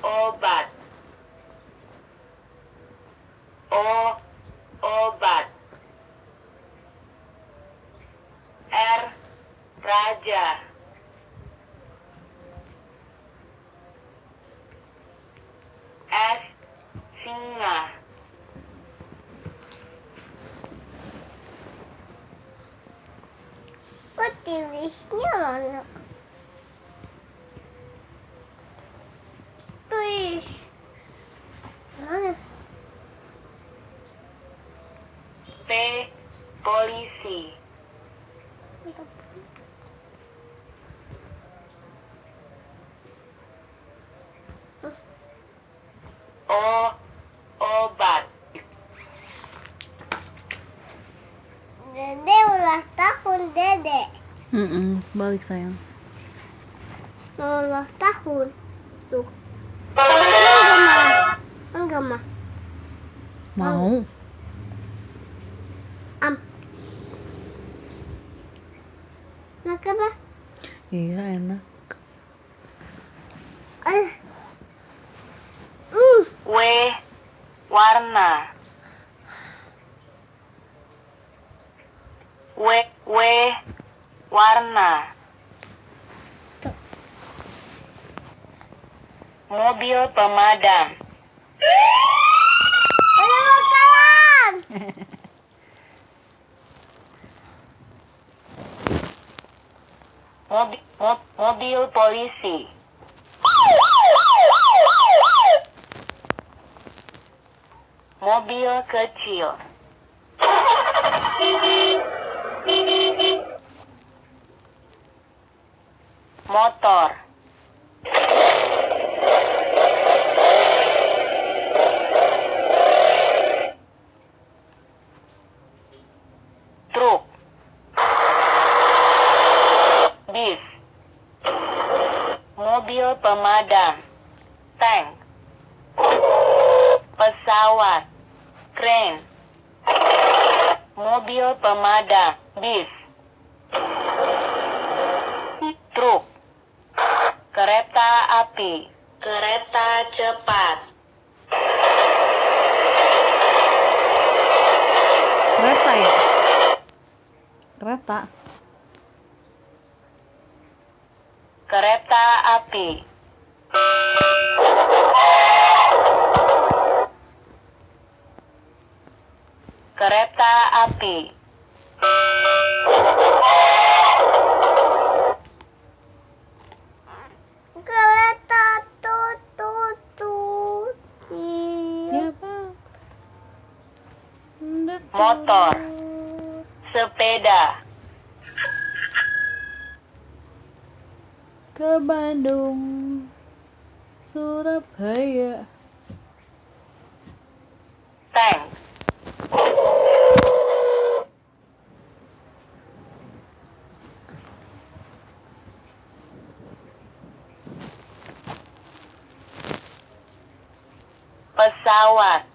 Obat. Obat. Raja. Singa. Kok tulisnya mana? Tulis. Mana? Polisi. Obat. Dede ulang tahun, Dede. Balik sayang. Ulang tahun. Tuh. Enggak mah. Mau? Nak apa? Iya enak. Warna. Warna. Mobil pemadam. Udah bakalan. Mobil polisi. Mobil kecil. Motor. Truk. Bis. Mobil pemadam. Tank. Pesawat. Kren. Mobil pemadam. Bis. Truk. Kereta api. Kereta cepat. Kereta ya? Kereta. Kereta api. Kereta api. Kereta tutut. Ya apa? Motor. Sepeda. Ke Bandung, Surabaya. Tank. Pesawat.